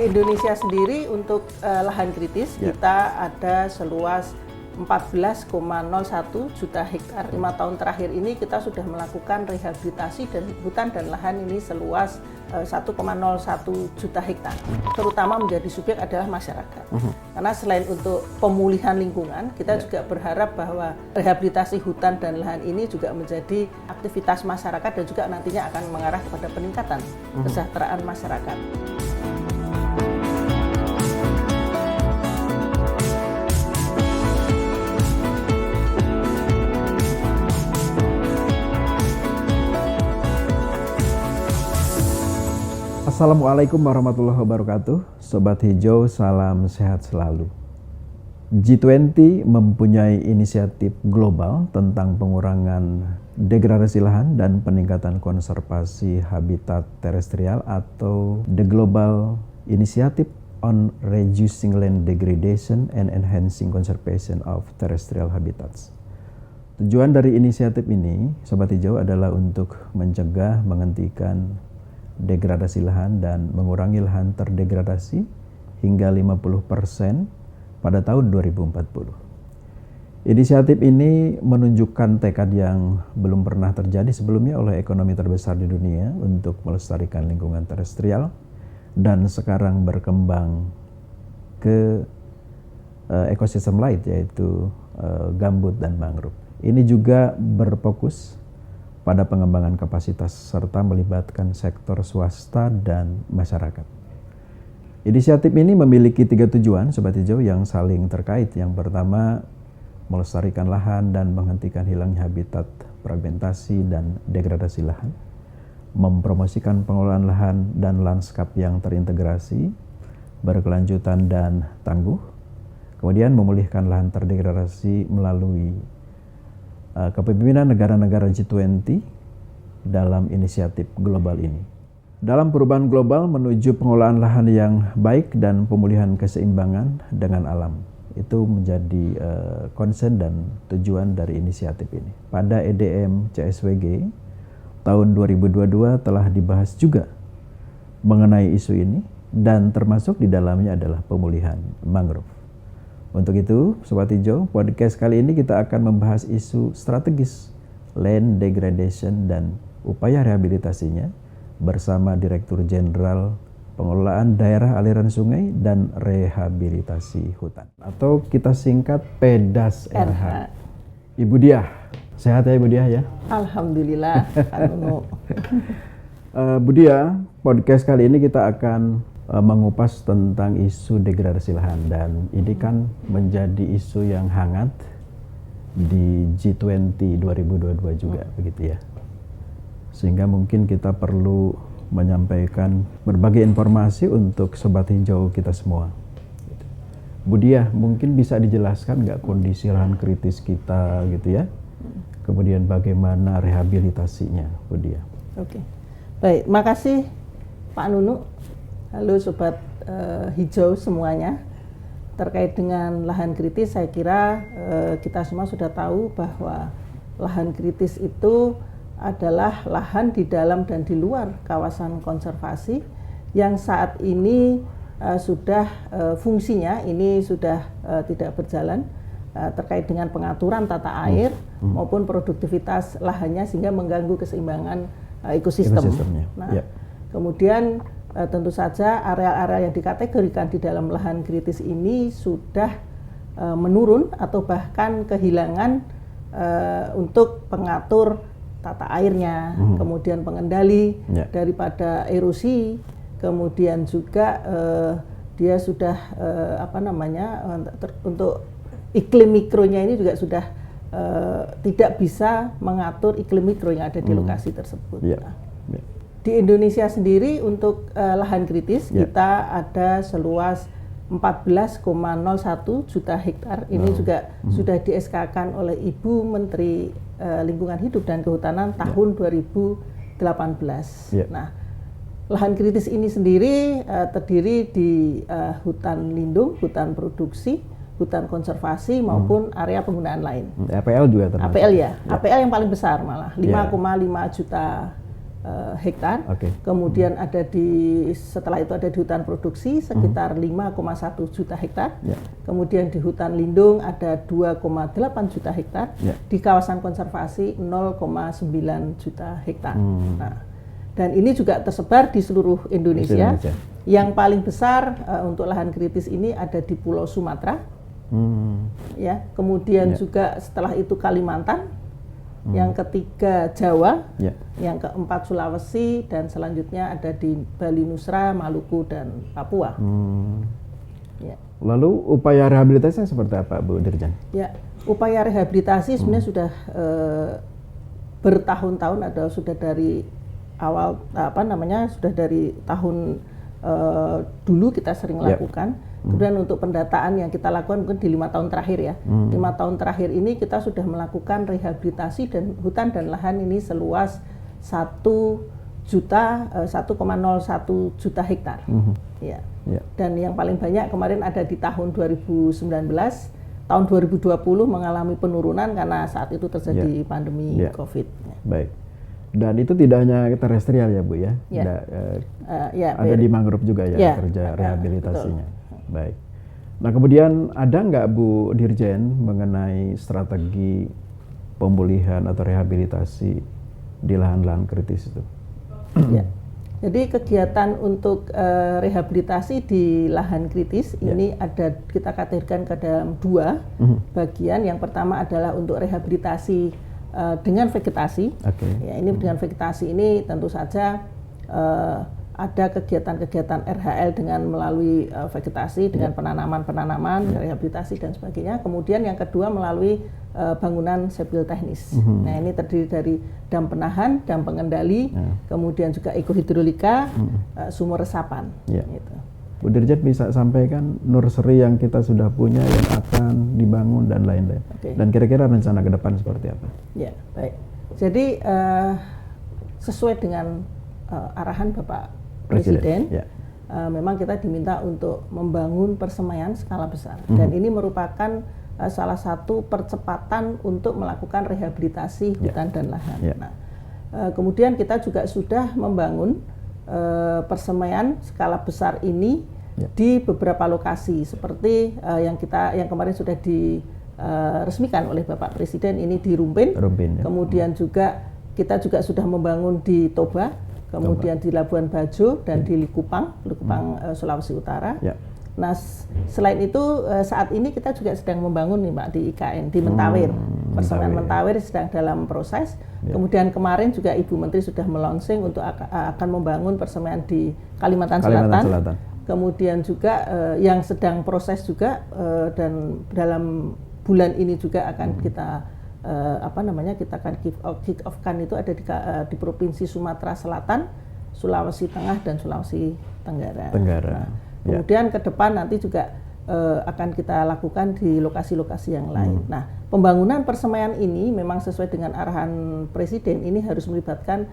Indonesia sendiri untuk lahan kritis kita ada seluas 14,01 juta hektar. 5 tahun terakhir ini kita sudah melakukan rehabilitasi dan hutan dan lahan ini seluas 1,01 juta hektar. Terutama menjadi subjek adalah masyarakat. Karena selain untuk pemulihan lingkungan, kita juga berharap bahwa rehabilitasi hutan dan lahan ini juga menjadi aktivitas masyarakat dan juga nantinya akan mengarah kepada peningkatan kesejahteraan masyarakat. Assalamualaikum warahmatullahi wabarakatuh. Sobat Hijau, salam sehat selalu. G20 mempunyai inisiatif global tentang pengurangan degradasi lahan dan peningkatan konservasi habitat terestrial atau The Global Initiative on Reducing Land Degradation and Enhancing Conservation of Terrestrial Habitats. Tujuan dari inisiatif ini, Sobat Hijau, adalah untuk mencegah, menghentikan degradasi lahan dan mengurangi lahan terdegradasi hingga 50% pada tahun 2040. Inisiatif ini menunjukkan tekad yang belum pernah terjadi sebelumnya oleh ekonomi terbesar di dunia untuk melestarikan lingkungan terestrial dan sekarang berkembang ke ekosistem lain yaitu gambut dan mangrove. Ini juga berfokus pada pengembangan kapasitas serta melibatkan sektor swasta dan masyarakat. Inisiatif ini memiliki 3 tujuan, Sobat Hijau, yang saling terkait. Yang pertama, melestarikan lahan dan menghentikan hilangnya habitat, fragmentasi dan degradasi lahan, mempromosikan pengelolaan lahan dan lanskap yang terintegrasi, berkelanjutan dan tangguh, kemudian memulihkan lahan terdegradasi melalui kepemimpinan negara-negara G20 dalam inisiatif global ini. Dalam perubahan global menuju pengelolaan lahan yang baik dan pemulihan keseimbangan dengan alam. Itu menjadi concern dan tujuan dari inisiatif ini. Pada EDM CSWG tahun 2022 telah dibahas juga mengenai isu ini dan termasuk di dalamnya adalah pemulihan mangrove. Untuk itu, Sobat Hijau, podcast kali ini kita akan membahas isu strategis land degradation dan upaya rehabilitasinya bersama Direktur Jenderal Pengelolaan Daerah Aliran Sungai dan Rehabilitasi Hutan, atau kita singkat PEDAS RH. Ibu Diah, sehat ya Ibu Diah ya? Alhamdulillah. Bu Diah, podcast kali ini kita akan mengupas tentang isu degradasi lahan, dan ini kan menjadi isu yang hangat di G20 2022 juga begitu ya. Sehingga mungkin kita perlu menyampaikan berbagai informasi untuk Sobat Hijau kita semua. Bu Diah, mungkin bisa dijelaskan nggak kondisi lahan kritis kita gitu ya? Kemudian bagaimana rehabilitasinya, Bu Diah? Oke, baik, makasih Pak Nunu. Halo Sobat Hijau semuanya. Terkait dengan lahan kritis, saya kira kita semua sudah tahu bahwa lahan kritis itu adalah lahan di dalam dan di luar kawasan konservasi yang saat ini sudah fungsinya ini sudah tidak berjalan terkait dengan pengaturan tata air maupun produktivitas lahannya sehingga mengganggu keseimbangan ekosistemnya. Nah, kemudian tentu saja area-area yang dikategorikan di dalam lahan kritis ini sudah menurun atau bahkan kehilangan untuk pengatur tata airnya, kemudian pengendali daripada erosi, kemudian juga dia sudah untuk iklim mikronya ini juga sudah tidak bisa mengatur iklim mikro yang ada di lokasi tersebut. Di Indonesia sendiri untuk lahan kritis kita ada seluas 14,01 juta hektar. Ini juga sudah di-SK-kan oleh Ibu Menteri Lingkungan Hidup dan Kehutanan tahun 2018. Nah, lahan kritis ini sendiri terdiri di hutan lindung, hutan produksi, hutan konservasi maupun area penggunaan lain. APL juga termasuk. APL ya, APL yang paling besar malah 5,5 juta hektar. Oke. Kemudian setelah itu ada di hutan produksi sekitar 5,1 juta hektar. Ya. Kemudian di hutan lindung ada 2,8 juta hektar. Ya. Di kawasan konservasi 0,9 juta hektar. Nah, dan ini juga tersebar di seluruh Indonesia. Yang paling besar untuk lahan kritis ini ada di Pulau Sumatera. Ya, kemudian juga setelah itu Kalimantan. Yang ketiga Jawa, yang keempat Sulawesi, dan selanjutnya ada di Bali, Nusra, Maluku, dan Papua. Ya. Lalu upaya rehabilitasinya seperti apa, Bu Dirjen? Ya, upaya rehabilitasi sebenarnya sudah bertahun-tahun, sudah dari awal sudah dari tahun dulu kita sering lakukan. Kemudian untuk pendataan yang kita lakukan mungkin di 5 tahun terakhir ya. 5 tahun terakhir ini kita sudah melakukan rehabilitasi dan hutan dan lahan ini seluas 1,01 juta hektar. Ya. Dan yang paling banyak kemarin ada di tahun 2019, tahun 2020 mengalami penurunan karena saat itu terjadi pandemi COVID. Baik. Dan itu tidak hanya terestrial ya Bu ya? Ada di mangrove juga ya, kerja rehabilitasinya. Baik. Nah kemudian ada nggak Bu Dirjen mengenai strategi pemulihan atau rehabilitasi di lahan-lahan kritis itu? Ya. Jadi kegiatan untuk rehabilitasi di lahan kritis ini ada kita kategorikan ke dalam 2 bagian. Yang pertama adalah untuk rehabilitasi dengan vegetasi. Ya, ini dengan vegetasi ini tentu saja ada kegiatan-kegiatan RHL dengan melalui vegetasi, dengan penanaman-penanaman, rehabilitasi dan sebagainya. Kemudian yang kedua melalui bangunan sipil teknis. Nah ini terdiri dari dam penahan, dam pengendali, kemudian juga ekohidrolika, sumur resapan. Gitu. Bu Dirjen bisa sampaikan nursery yang kita sudah punya yang akan dibangun dan lain-lain. Dan kira-kira rencana ke depan seperti apa? Ya, baik. Jadi sesuai dengan arahan Bapak Presiden, memang kita diminta untuk membangun persemaian skala besar. Dan ini merupakan salah satu percepatan untuk melakukan rehabilitasi hutan dan lahan. Nah, kemudian kita juga sudah membangun persemaian skala besar ini di beberapa lokasi seperti yang kemarin sudah diresmikan oleh Bapak Presiden ini di Rumpin. Kemudian juga kita juga sudah membangun di Toba, kemudian di Labuan Bajo dan di Likupang, Sulawesi Utara. Nah, selain itu saat ini kita juga sedang membangun nih Pak di IKN di Mentawir. Persemaian Mentawir sedang dalam proses. Kemudian kemarin juga Ibu Menteri sudah melonsing untuk akan membangun persemaian di Kalimantan Selatan. Kemudian juga yang sedang proses juga dan dalam bulan ini juga akan kita kita akan kick off kan itu ada di Provinsi Sumatera Selatan, Sulawesi Tengah dan Sulawesi Tenggara. Nah, kemudian ke depan nanti juga akan kita lakukan di lokasi-lokasi yang lain. Nah, pembangunan persemaian ini memang sesuai dengan arahan Presiden ini harus melibatkan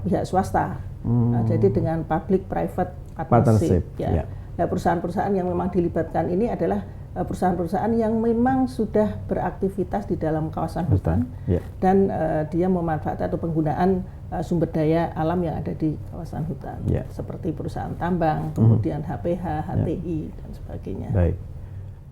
pihak swasta. Jadi dengan public private partnership. Nah, perusahaan-perusahaan yang memang dilibatkan ini adalah perusahaan-perusahaan yang memang sudah beraktivitas di dalam kawasan hutan dan dia memanfaatkan atau penggunaan sumber daya alam yang ada di kawasan hutan seperti perusahaan tambang, kemudian HPH, HTI dan sebagainya. Baik.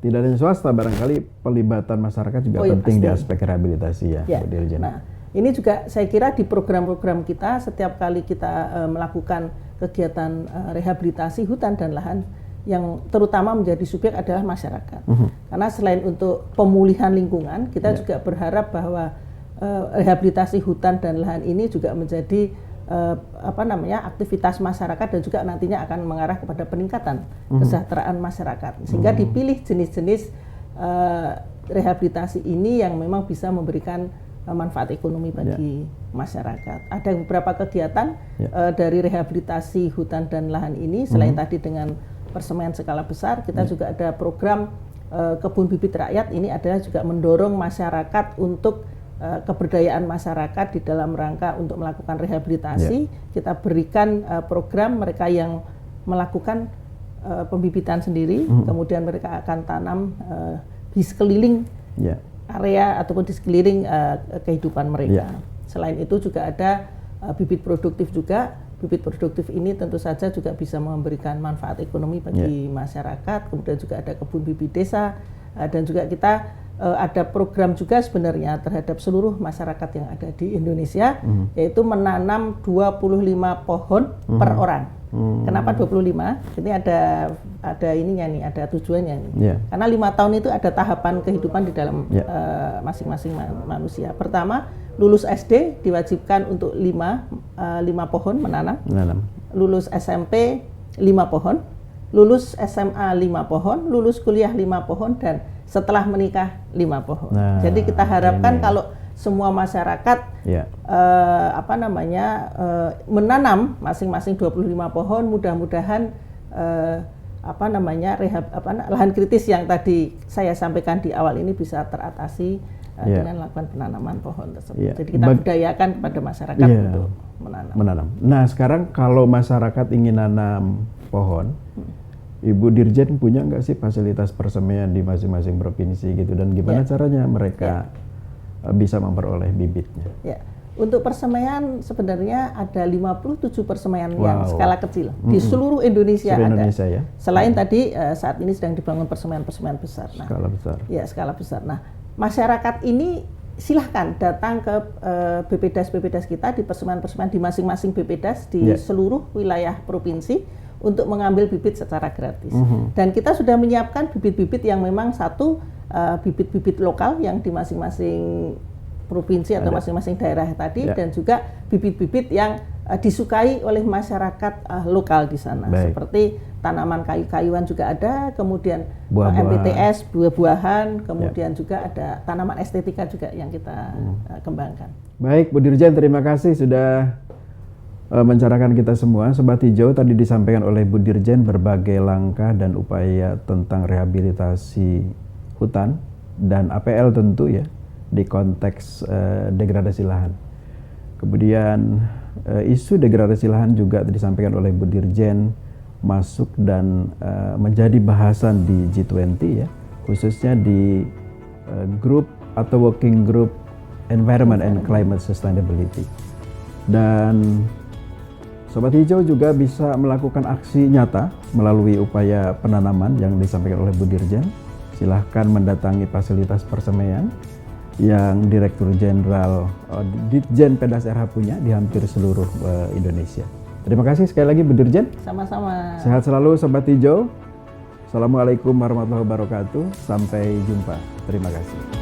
Tidak hanya swasta, barangkali pelibatan masyarakat juga penting pasti. Di aspek rehabilitasi Bu Dirjen. Nah, ini juga saya kira di program-program kita setiap kali kita melakukan kegiatan rehabilitasi hutan dan lahan yang terutama menjadi subjek adalah masyarakat. Karena selain untuk pemulihan lingkungan, kita juga berharap bahwa rehabilitasi hutan dan lahan ini juga menjadi aktivitas masyarakat dan juga nantinya akan mengarah kepada peningkatan kesejahteraan masyarakat. Sehingga dipilih jenis-jenis rehabilitasi ini yang memang bisa memberikan manfaat ekonomi bagi masyarakat. Ada beberapa kegiatan dari rehabilitasi hutan dan lahan ini selain tadi dengan persemaian skala besar, kita juga ada program kebun bibit rakyat. Ini adalah juga mendorong masyarakat untuk keberdayaan masyarakat di dalam rangka untuk melakukan rehabilitasi. Kita berikan program mereka yang melakukan pembibitan sendiri, kemudian mereka akan tanam di sekeliling area ataupun di sekeliling kehidupan mereka. Selain itu juga ada bibit produktif juga. Bibit produktif ini tentu saja juga bisa memberikan manfaat ekonomi bagi masyarakat. Kemudian juga ada kebun bibit desa, dan juga kita ada program juga sebenarnya terhadap seluruh masyarakat yang ada di Indonesia, yaitu menanam 25 pohon per orang. Kenapa 25? Ini ada ininya nih, ada tujuannya nih. Karena 5 tahun itu ada tahapan kehidupan di dalam masing-masing manusia. Pertama, lulus SD diwajibkan untuk 5 pohon menanam. Lulus SMP 5 pohon. Lulus SMA 5 pohon, lulus kuliah 5 pohon, dan setelah menikah 5 pohon. Jadi kita harapkan kalau semua masyarakat menanam masing-masing 25 pohon, mudah-mudahan lahan kritis yang tadi saya sampaikan di awal ini bisa teratasi dengan melakukan penanaman pohon tersebut. Jadi kita budayakan kepada masyarakat untuk menanam. Nah, sekarang kalau masyarakat ingin nanam pohon, Ibu Dirjen punya nggak sih fasilitas persemaian di masing-masing provinsi gitu, dan gimana caranya mereka bisa memperoleh bibitnya? Untuk persemaian sebenarnya ada 57 persemaian yang skala kecil di seluruh Indonesia, ada. Selain tadi saat ini sedang dibangun persemaian-persemaian besar. Skala besar. Ya, skala besar. Nah, masyarakat ini silahkan datang ke BPDAS kita di persemaian-persemaian di masing-masing BPDAS di seluruh wilayah provinsi untuk mengambil bibit secara gratis. Dan kita sudah menyiapkan bibit-bibit yang memang bibit-bibit lokal yang di masing-masing provinsi atau masing-masing daerah tadi, dan juga bibit-bibit yang disukai oleh masyarakat lokal di sana. Seperti tanaman kayu-kayuan juga ada, kemudian MPTS, buah-buahan, kemudian juga ada tanaman estetika juga yang kita kembangkan. Baik, Bu Dirjen, terima kasih sudah mencerahkan kita semua. Sobat Hijau, tadi disampaikan oleh Bu Dirjen berbagai langkah dan upaya tentang rehabilitasi hutan dan APL tentu ya, di konteks degradasi lahan. Kemudian isu degradasi lahan juga disampaikan oleh Bu Dirjen masuk dan menjadi bahasan di G20 ya, khususnya di grup atau working group Environment and Climate Sustainability. Dan Sobat Hijau juga bisa melakukan aksi nyata melalui upaya penanaman yang disampaikan oleh Bu Dirjen. Silahkan mendatangi fasilitas persemaian yang Direktur Jenderal Ditjen Pedas RH punya di hampir seluruh Indonesia. Terima kasih sekali lagi Bu Dirjen. Sama-sama. Sehat selalu Sobat Hijau. Assalamualaikum warahmatullahi wabarakatuh. Sampai jumpa. Terima kasih.